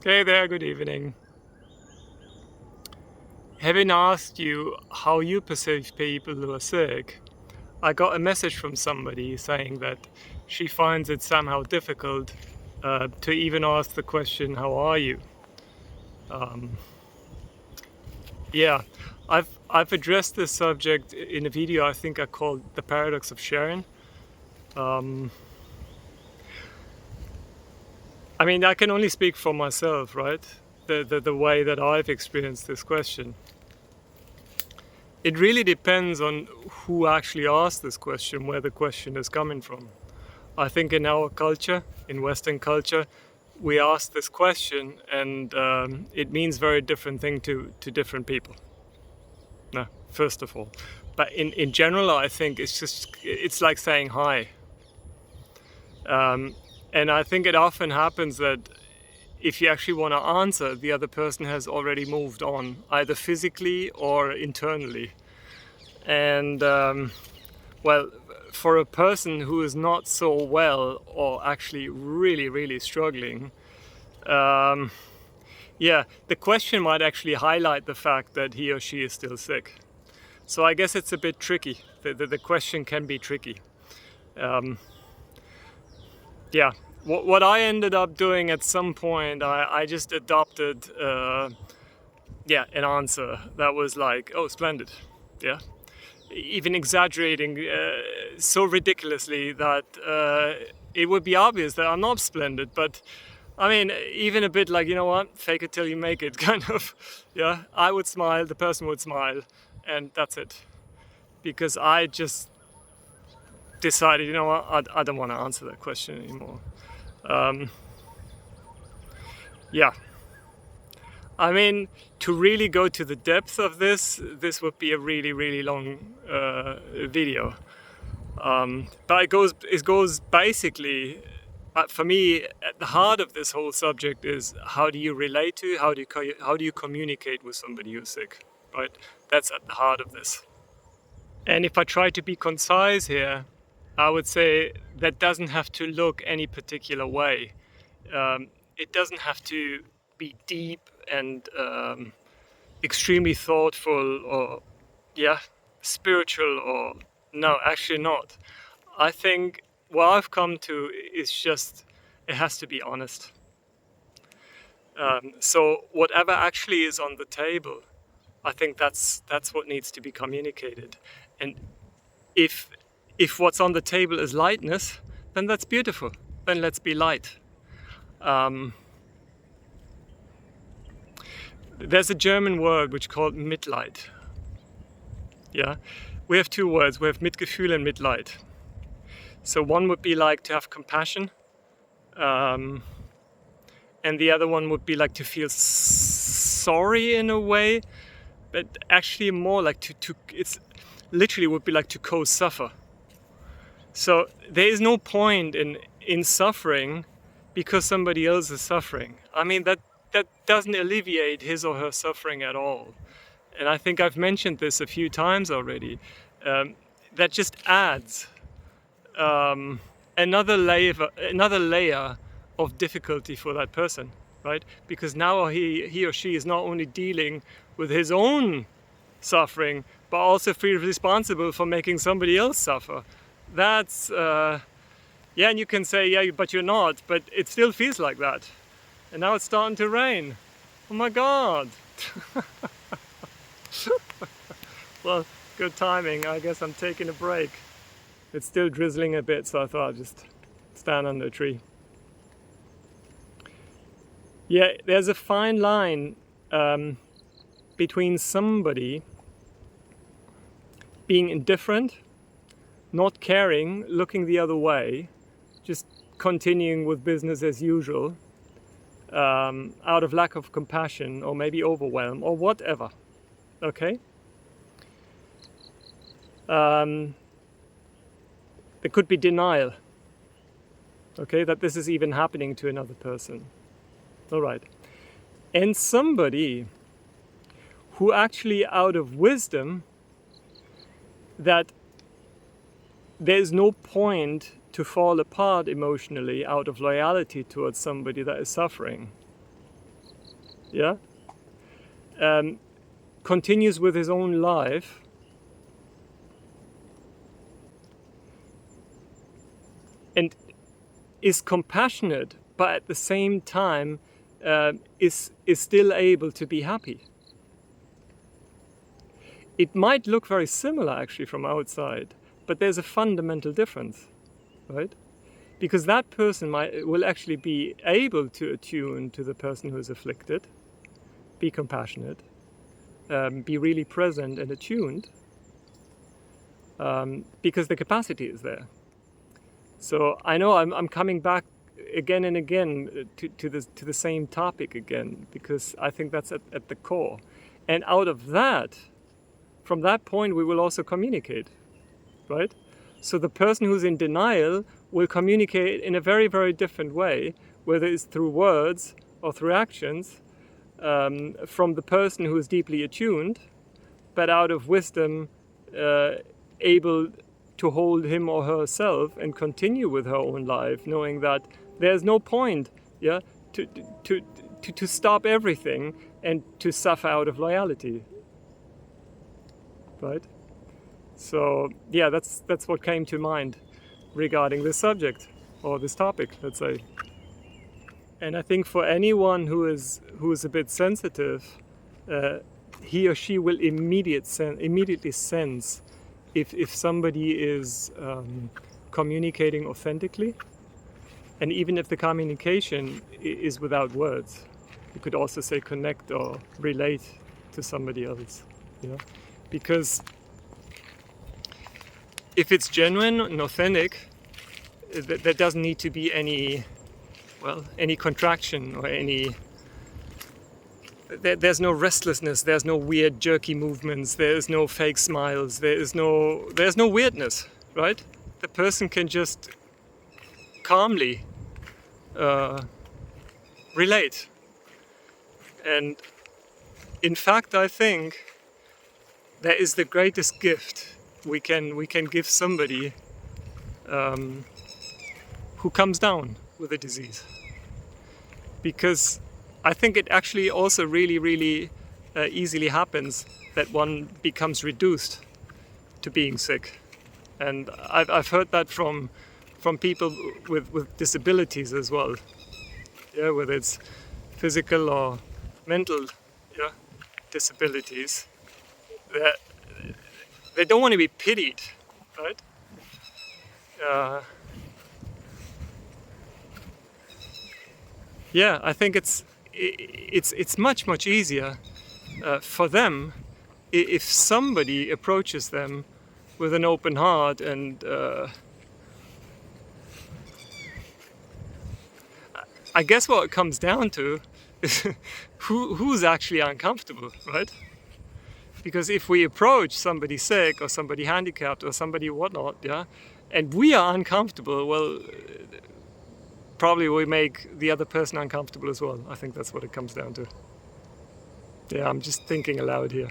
Hey there, good evening. Having asked you how you perceive people who are sick, I got a message from somebody saying that she finds it somehow difficult to even ask the question, "How are you?" Um, yeah, I've addressed this subject in a video I think I called "The Paradox of Sharing." Um, I mean, I can only speak for myself, right? The way that I've experienced this question. It really depends on who actually asked this question, where the question is coming from. I think in our culture, in Western culture, we ask this question and it means very different thing to different people. No, first of all. But in general, I think it's like saying hi. And I think it often happens that if you actually want to answer, the other person has already moved on, either physically or internally. And well, for a person who is not so well or actually really, really struggling, yeah, the question might actually highlight the fact that he or she is still sick. So I guess it's a bit tricky. The question can be tricky. Yeah, what I ended up doing at some point, I just adopted, an answer that was like, oh, splendid. Yeah. Even exaggerating so ridiculously that it would be obvious that I'm not splendid, but I mean, even a bit like, you know what, fake it till you make it kind of, yeah, I would smile, the person would smile, and that's it. Because I just decided, you know what, I don't want to answer that question anymore. Yeah. I mean, to really go to the depth of this would be a really, really long video. But it goes basically, for me, at the heart of this whole subject is how do you relate to, how do you communicate with somebody who's sick, right? That's at the heart of this. And if I try to be concise here, I would say that doesn't have to look any particular way. It doesn't have to be deep and extremely thoughtful or, yeah, spiritual or, no, actually not. I think what I've come to is just, it has to be honest. So whatever actually is on the table, I think that's what needs to be communicated. And if what's on the table is lightness, then that's beautiful. Then let's be light. There's a German word which is called Mitleid. Yeah, we have two words. We have Mitgefühl and Mitleid. So one would be like to have compassion, and the other one would be like to feel sorry in a way, but actually more like to it's literally would be like to co-suffer. So there is no point in suffering because somebody else is suffering. I mean, that doesn't alleviate his or her suffering at all. And I think I've mentioned this a few times already. That just adds another layer of difficulty for that person, right? Because now he or she is not only dealing with his own suffering, but also feels responsible for making somebody else suffer. That's yeah, and you can say, yeah, but you're not, but it still feels like that. And now it's starting to rain. Oh my God. Well, good timing. I guess I'm taking a break. It's still drizzling a bit, so I thought I'd just stand under a tree. Yeah, there's a fine line between somebody being indifferent, not caring, looking the other way, just continuing with business as usual, out of lack of compassion or maybe overwhelm or whatever. Okay? There could be denial, okay, that this is even happening to another person. All right. And somebody who actually, out of wisdom, that there's no point to fall apart emotionally out of loyalty towards somebody that is suffering. yeah, continues with his own life, and is compassionate, but at the same time is still able to be happy. It might look very similar actually from outside, but there's a fundamental difference, right? Because that person will actually be able to attune to the person who is afflicted, be compassionate, be really present and attuned, because the capacity is there. So I know I'm coming back again and again to the same topic again, because I think that's at the core. And out of that, from that point, we will also communicate, right? So the person who's in denial will communicate in a very, very different way, whether it's through words or through actions, from the person who is deeply attuned, but out of wisdom, able to hold him or herself and continue with her own life, knowing that there's no point, yeah, to stop everything and to suffer out of loyalty, right? So yeah, that's what came to mind regarding this subject or this topic, let's say. And I think for anyone who is a bit sensitive, he or she will immediately sense if somebody is communicating authentically, and even if the communication is without words. You could also say connect or relate to somebody else, yeah, because if it's genuine and authentic, there doesn't need to be any contraction or there's no restlessness, there's no weird jerky movements, there's no fake smiles, there's no weirdness, right? The person can just calmly relate. And in fact, I think that is the greatest gift we can give somebody who comes down with a disease, because I think it actually also really easily happens that one becomes reduced to being sick, and I've heard that from people with disabilities as well, yeah, whether it's physical or mental, yeah, disabilities, that they don't want to be pitied, right? Yeah, I think it's much easier for them if somebody approaches them with an open heart, and I guess what it comes down to is who's actually uncomfortable, right? Because if we approach somebody sick or somebody handicapped or somebody whatnot, yeah, and we are uncomfortable, well, probably we make the other person uncomfortable as well. I think that's what it comes down to. Yeah, I'm just thinking aloud here.